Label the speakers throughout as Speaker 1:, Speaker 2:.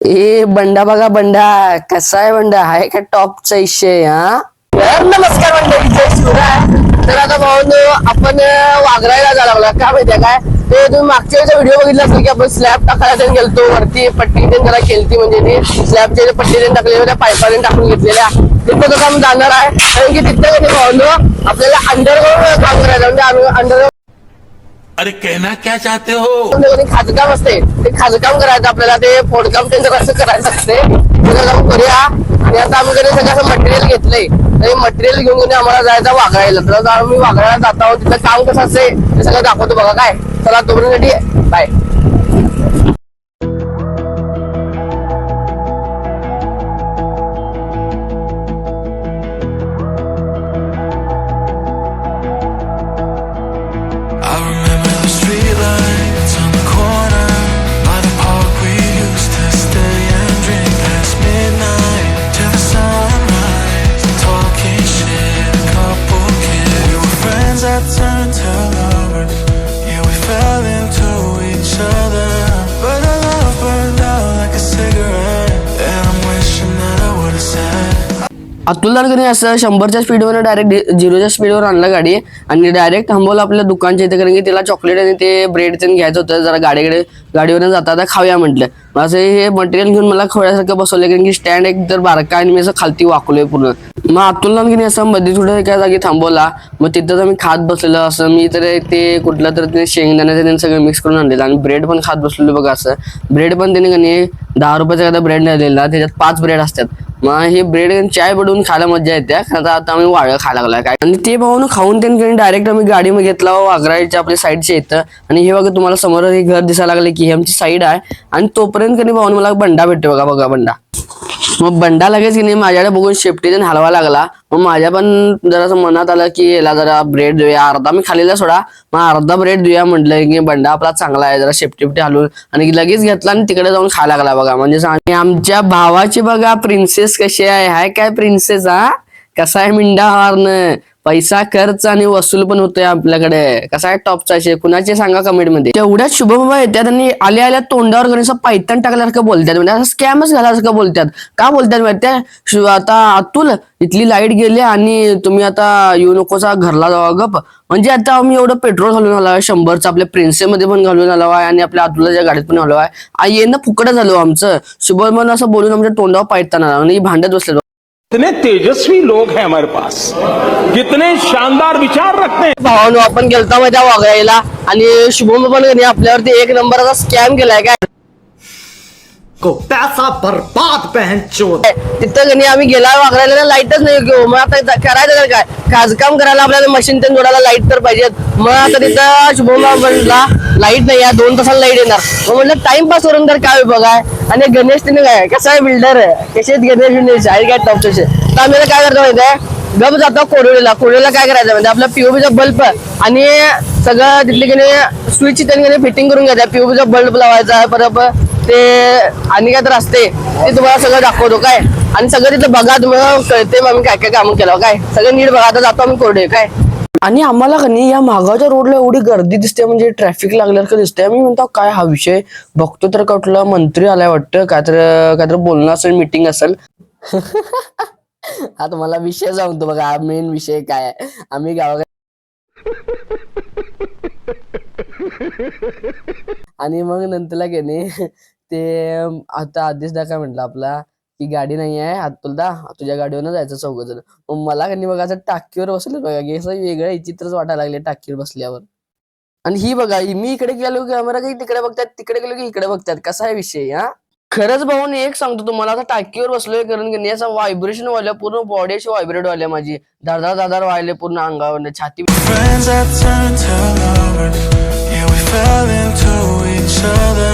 Speaker 1: ए बंडा बघा बंडा कसा आहे बंडा आहे का टॉपचा विषय हा. नमस्कार मंडळी, जय शिवराय. तर आता भाऊ आपण वाघरायला जायला लागला काय माहितीये काय ते तुम्ही मागच्या वेळेचा व्हिडिओ बघितला असेल की आपण स्लॅब टाकायला गेलतो वरती पट्टी जरा केलती म्हणजे ती स्लॅबचे पट्टी टाकलेल्या त्या पाईपाने टाकून घेतलेल्या तिथं कसं आम्ही जाणार आहे कारण की तिथं भाऊ आपल्याला अंडरग्राऊंड काम करायचं म्हणजे आम्ही अंडरग्राऊंड
Speaker 2: अरे कहना क्या चाहते हो.
Speaker 1: खाजकाम असते ते खाजकाम करायचं आपल्याला ते फोडकाम त्यांचं कसं करायचं असते ते जाऊन करूया. आणि आता आम्ही कधी सगळं असं मटेरियल घेतलंय आणि मटेरियल घेऊन आम्हाला जायचं वाघरायला. तर आम्ही वाघरायला जात आहोत तिथलं काम कसं असते ते सगळं दाखवतो बघा काय. चला तोपर्यंत bye.
Speaker 2: I remember the street lights on the corner by the park we used to stay and drink past midnight till the sunrise, talking shit, a couple kids. We were friends that turned to lovers, yeah we fell into each other, but our love burned out like a cigarette, and I'm wishing that I would've said.
Speaker 1: अतुलदार कधी असं 100च्या स्पीडवर direct 0च्या स्पीडवर आणलं गाडी आणि direct थांबवलं आपल्या दुकानच्या इथे कारण की त्याला चॉकलेट आणि ते ब्रेड त्यांनी घ्यायचं होतं. जरा गाडीवरून जाता खाऊया म्हटलं. असं हे मटेरियल घेऊन मला खोळ्यासारखं बसवलं कारण की स्टँड एक तर बारका आणि मी असं खालती वाकलोय पूर्ण. मग अतुलला की असं मध्ये थोडं एका जागी थांबवला. मग तिथंच आम्ही खात बसलेलो असं मी तर ते कुठलं तर ते शेंगदाण्याचं त्यांनी सगळं मिक्स करून आणलेलं आणि ब्रेड पण खात बसलेलो बघा. असं ब्रेड पण त्यांनी कधी 10 रुपयाचा एखादा ब्रेड नेलेला त्याच्यात 5 ब्रेड असतात. मग हे ब्रेड चाय बडवून खायला मजा येते. आता आम्ही वाळं खायला लागला काय आणि ते भाऊन खाऊन त्यांनी डायरेक्ट आम्ही गाडीमध्ये घेतला वाघरायच्या आपल्या साईडच्या इथं. आणि हे बघा तुम्हाला समोर हे घर दिसायला लागले की ही आमची साईड आहे. आणि तोपर्यंत कधी भाऊन मला बंडा भेटतो बघा बघा बंडा. मग बंडा लगेच की नाही माझ्याकडे बघून शेपटीने हलवा लागला. मग माझ्या पण जरा मनात आलं की याला जरा ब्रेड देऊया. अर्धा मी खाल्लेला सोडा मग अर्धा ब्रेड देऊया म्हटलं की बंडा आपला चांगला आहे जरा शेपटी हलवून आणि लगेच घेतला आणि तिकडे जाऊन खायला लागला बघा. म्हणजे आमच्या भावाची बघा प्रिन्सेस कशी आहे हाय काय प्रिन्सेस हा कसा आहे मिंडा हारन पैसा खर्च आणि वसूल पण होतोय आपल्याकडे. कसा आहे टॉपचा शे कुणाचे सांगा कमेंट मध्ये. तेवढ्याच शुभबाबा येतात आणि आल्या तोंडावर गणेश पायथन टाकल्यासारखं बोलतात म्हणजे असं स्कॅमच घालासारखं बोलतात. का बोलतात माहिती आता अतुल इथली लाईट गेली आणि तुम्ही आता येऊ नकोसा घरला जावा गप. म्हणजे आता आम्ही एवढं पेट्रोल घालून आलो आहे 100चं आपल्या प्रिन्सेमध्ये पण घालून आलो आहे आणि आपल्या अतुलाच्या गाडीत पण आलो आहे. येणं फुकट झालो आमचं. शुभमन असं बोलून आमच्या तोंडावर पायथन आला आणि भांडत बसले.
Speaker 3: कितने तेजस्वी लोग हैं हमारे पास, कितने शानदार विचार रखते हैं.
Speaker 1: भावानो आपण गेलता माझ्या वाघरायला आणि शुभम पण आपल्यावरती 1 नंबरचा स्कॅम केलाय काय
Speaker 4: को पैसा बर्बाद बहन चोद.
Speaker 1: तिथं कधी आम्ही गेला वाघरायला लाईटच नाही घेऊ. मग आता करायचं तर काय खाजकाम करायला आपल्याला मशीन ते जोडायला लाईट तर पाहिजेत. मग आता तिथं शुभम म्हणला लाईट नाही या 2 तासाला लाईट येणार. मग म्हटलं टाइमपास करून तर काय बघाय. आणि गणेश तिने काय कसा आहे बिल्डर कसे गणेश आहे काय टॉप तसे. तर आम्ही काय करतो माहिती आहे गप जातो कोरोलीला काय करायचं म्हणजे आपला पीओपीचा बल्ब आणि सगळं तिथली कधी स्विच त्यांनी फिटिंग करून घ्यायचा. पीओपीचा बल्ब लावायचा आहे परत ते आणि काय तर असते ते तुम्हाला सगळं दाखवतो काय. आणि सगळं तिथं बघा तुम्हाला कळते मग आम्ही काय काय काम केलं काय सगळं नीट बघा. आता जातो आम्ही कोरडे काय. आणि आम्हाला कधी या मागाच्या रोडला एवढी गर्दी दिसते म्हणजे ट्रॅफिक लागल्यासारखं दिसते. मी म्हणतो काय हा विषय बघतो तर कुठला मंत्री आलाय वाटतं काय तर बोलणं असेल मीटिंग असेल. आता मला विषय सांगतो बघा मेन विषय काय आहे. आम्ही गावाकडे आणि मग नंतरला गेले ते आता आधीच काय म्हटलं आपला की गाडी नाही आहे अतुलदा तुझ्या गाडीवर जायचं 4 जण. मग मला कधी बघा असं टाकीवर बसले बघा की असं वेगळं विचित्रच वाटायला लागले टाकीवर बसल्यावर. आणि ही बघा मी इकडे गेलो कॅमेरा काही तिकडे बघतात तिकडे गेलो की इकडे बघतात कसा आहे विषय हा. खरंच भाऊन एक सांगतो तुम्हाला आता टाकीवर बसलोय कारण की असं व्हायब्रेशन व्हायला पूर्ण बॉडी अशी व्हायब्रेट व्हायला माझी दादार व्हायला पूर्ण अंगावर छाती.
Speaker 2: Friends that turned to lovers, yeah we fell into each other,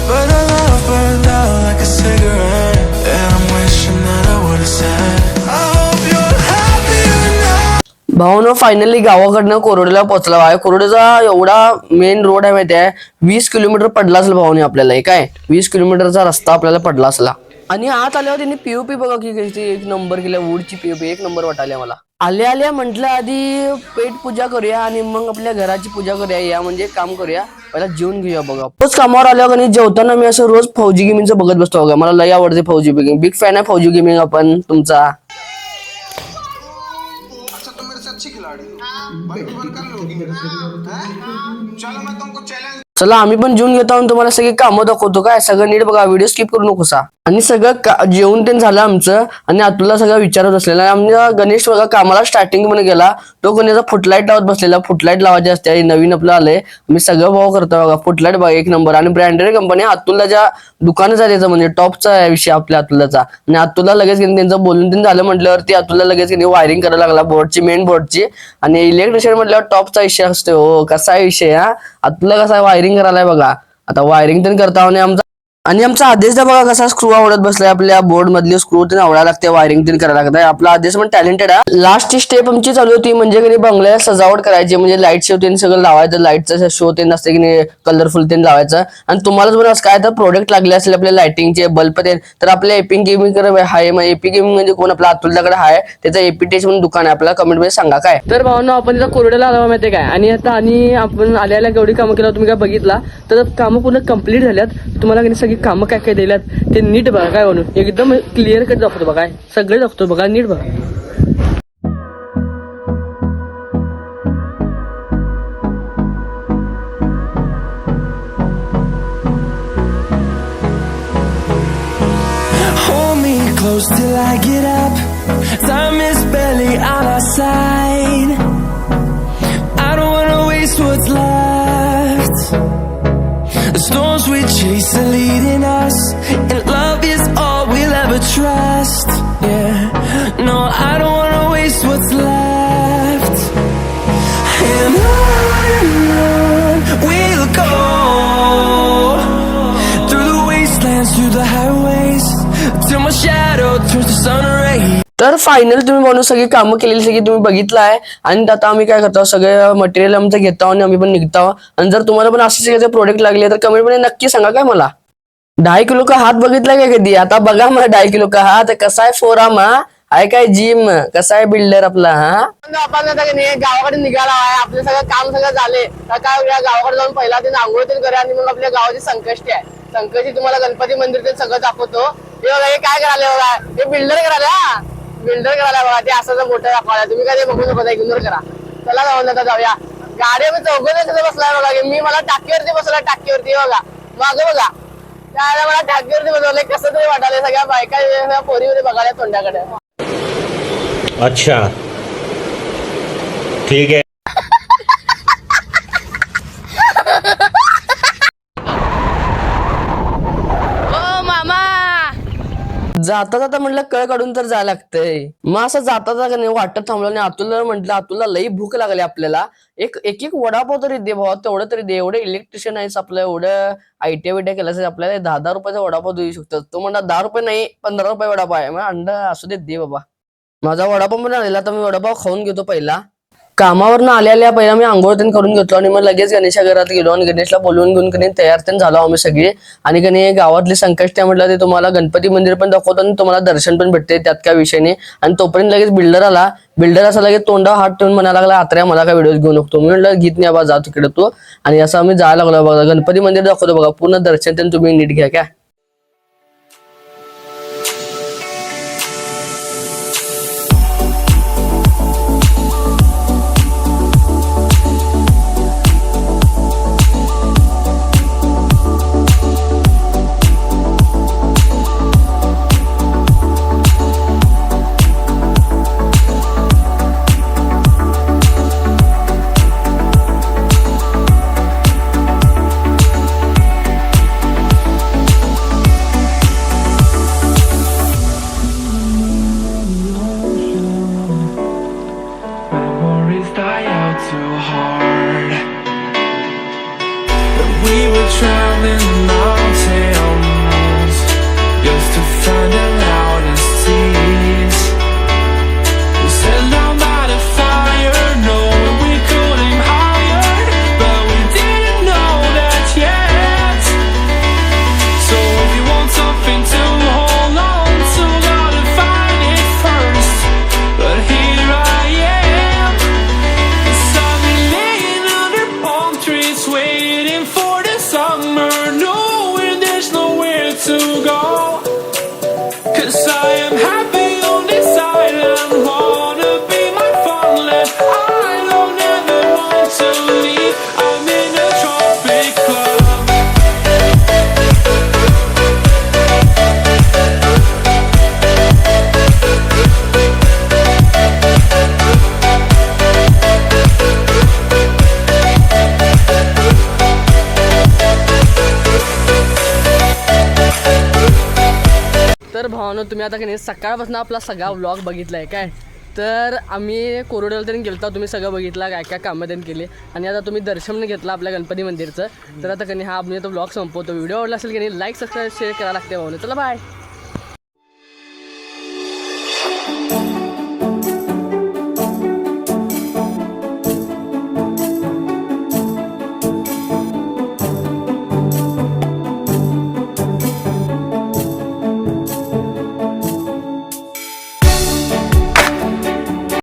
Speaker 2: but our love burned out like a cigarette, and I'm wishing that I would've said, I hope you're happier now.
Speaker 1: भाऊनो finally गावाकडनं कोरोडेला पोहोचला आहे. कोरोडेचा एवढा main road आहे माहिती आहे 20 kilometre पडला असेल भाऊने आपल्याला. काय 20 किलोमीटरचा रस्ता आपल्याला पडला असला. आणि आत आल्यावर त्यांनी पीओपी बघा की 1 नंबर केल्या वूडची पीओपी 1 नंबर वाटायला मला. आल्या आल्या म्हटलं आधी पेट पूजा करूया आणि मग आपल्या घराची पूजा करूया, या म्हणजे काम करूया, पहिला जेवून घेऊया बघा. रोज कामावर आल्यावर आणि जेवताना मी असं रोज फौजी गेमिंगचं बघत बसतो बघा. मला लय आवडते फौजी गेमिंग, बिग फॅन आहे फौजी गेमिंग आपण तुमचा.
Speaker 5: अच्छा तुम मेरे से अच्छी खिलाड़ी हो भाई, बन कर लोगी चलो मैं तुमको चैलेंज.
Speaker 1: चला आम्ही पण जेवून घेतो आणि तुम्हाला सगळी कामं दाखवतो. काय सगळं नीट बघा, व्हिडिओ स्किप करू नकोसा. आणि सगळं जेवून ते झालं आमचं आणि अतुलला सगळं विचारत असलेला. आमचा गणेश बघा कामाला स्टार्टिंग मध्ये गेला, तो गणेशचा फुटलाईट लावत बसलेला. फुटलाईट लावायची असते आणि नवीन आपलं आलंय, मी सगळं भाव करतो बघा. फुटलाईट बघा एक नंबर आणि ब्रँडेड कंपनी. अतुलला दुकानच आहे त्याचं, म्हणजे टॉपचा विषय आपल्या अतुलचा. आणि अतुलला लगेच त्यांचं बोलून ते झालं म्हटल्यावरती अतुलला लगेच वायरिंग करायला लागला बोर्डची, मेन बोर्डची. आणि इलेक्ट्रिशियन म्हटल्यावर टॉपचा विषय असतो. हो कसा आहे विषय हा, अतुलला कसा वायरिंग करायलाय बघा. आता वायरिंग पण करता आणि आमचा आदेश बघा कसा स्क्रू आवडत बसलाय. आपल्या बोर्ड मधली स्क्रू ते आवडायला लागते, वायरिंग तीन करायला लागतंय. आपला आदेश पण टॅलेंटेड आहे. लास्टची स्टेप आमची चालू होती म्हणजे की बंगल्याला सजावट करायची, म्हणजे लाईट शो तीन सगळं लावायचं. लाईटचा शो तीन असते की कलरफुल तीन लावायचं. आणि तुम्हाला पण असं काय तर प्रोडक्ट लागले असेल आपल्या लाइटिंगचे बल्ब ते, तर आपल्या एपी गेमिंग आहे. मग एपी गेमिंग म्हणजे कोण आपला अतुलकडे आहे, त्याचं एपीटेच म्हणून दुकान आहे. आपल्याला कमेंट मध्ये सांगा काय. तर भावना आपण त्याचा कोरडेला आला माहिती काय. आणि आता आणि आपण आल्याला केवढी कामं केलं तुम्ही काय बघितला, तर कामं पूर्ण कंप्लीट झाल्यात. तुम्हाला सगळी कामं काय काय दिल्यात ते नीट बघा. काय म्हणून एकदम क्लिअर कट दाखवतो बघा, सगळे दाखवतो बघा, नीट बघा.
Speaker 2: Hold me close till I get up. Time is barely on our side. I don't wanna waste what's left. The storms we chase are leading us, and love is all we'll ever trust. Yeah, no, I don't wanna waste what's left. And on we'll go, through the wastelands, through the highways, till my shadow turns to sun rays.
Speaker 1: तर final तुम्ही म्हणून सगळी कामं केलेली सगळी तुम्ही बघितलं आहे. आणि आता आम्ही काय करतो, सगळं मटेरियल आमचं घेतो आणि आम्ही पण निघतो. आणि जर तुम्हाला पण असे सगळे प्रोडक्ट लागले तर कमेंट मध्ये नक्की सांगा काय मला. 10 किलो का हात बघितला काय कधी, आता बघा मला 10 किलो का हात कसा आहे. फोराम आहे काय जिम, कसा आहे बिल्डर आपला. आपण आता गावाकडे निघाला आहे, आपलं सगळं काम सगळं झाले तर काय गावाकडे जाऊन पहिला दिन आंघोळ तीन करूया आणि मग आपल्या गावाची संकष्टी आहे. संकष्टी तुम्हाला गणपती मंदिर ते सगळं दाखवतो. हे बघा हे काय करायला बघा, हे बिल्डर करायला, बिल्डर करायला बघा. ते असं मोठं दाखवायला तुम्ही काय ते बघू नका, इग्नोर करा. चला जाऊन आता जाऊया. गाडी आम्ही चौघं बसलाय बघा. मी मला टाकीवरती बसला, टाकीवरती बघा मागं बघा. त्याला मला टाकीवरती बसवलंय, कसं तरी वाटायला. सगळ्या बायका पोरीमध्ये बघायला तोंडाकडे.
Speaker 3: अच्छा ठीक है. जाता जाता म्हटलं कळ काढून तर जायला लागतंय. मग असं जाता जाता नाही वाटत थांबलं आणि अतुलला म्हटलं अतुलला लई भूक लागली आपल्याला, एक एक वडापाव तरी दे भावा, तेवढं तरी दे. एवढं इलेक्ट्रिशियन आहेस आपलं, एवढं आयटीआय बिट्या केलं आपल्याला 10-10 रुपयाचा वडापाव देऊ शकतो. तो म्हणला 10 रुपये नाही 15 रुपये वडापाव आहे. मग अंड असू दे दे बाबा. माझा वडापाव पण आलेला तर मी वडापाव खाऊन घेतो पहिला. कामावरनं आल्या पहिला मी आंघोळ करून घेतलो आणि मग लगेच गणेशा घरात गेलो आणि गणेशला बोलवून घेऊन कधी तयार झालो आम्ही सगळे. आणि कधी गावातली संकष्टी म्हटलं ते तुम्हाला गणपती मंदिर पण दाखवतो आणि तुम्हाला दर्शन पण भेटते, त्यात काय विषय नाही. आणि तोपर्यंत लगेच बिल्डर आला. बिल्डर असा लगेच तोंडावर हात ठेवून म्हणायला लागला, आत्र्या मला काय व्हिडिओ घेऊ नको. मी म्हटलं गीत नाही बाबा, जा तिकडे तू. आणि असं आम्ही जायला लागलो बघा, गणपती मंदिर दाखवतो बघा, पूर्ण दर्शन तुम्ही नीट घ्या काय.
Speaker 2: Memories die out too hard. When we were traveling mountains, used to find the loudest seas. We sat down by the fire, knowing we could aim higher, but we didn't know that yet. So if you want something to hold on to, gotta find it first. But here I
Speaker 3: तर भावानो तुम्ही आता की नाही सकाळपासून आपला सगळा vlog बघितला आहे काय. तर आम्ही कोरोड्याला तरी गेलो, तुम्ही सगळं बघितलं काय काय कामं त्यांनी केली आणि आता तुम्ही दर्शन घेतलं आपल्या गणपती मंदिरचं. तर आता की नाही हा आपण तो व्लॉग संपवतो. व्हिडिओ आवडला असेल की नाही लाईक सबस्क्राईब शेअर करायला लागते भावानो. चला बाय.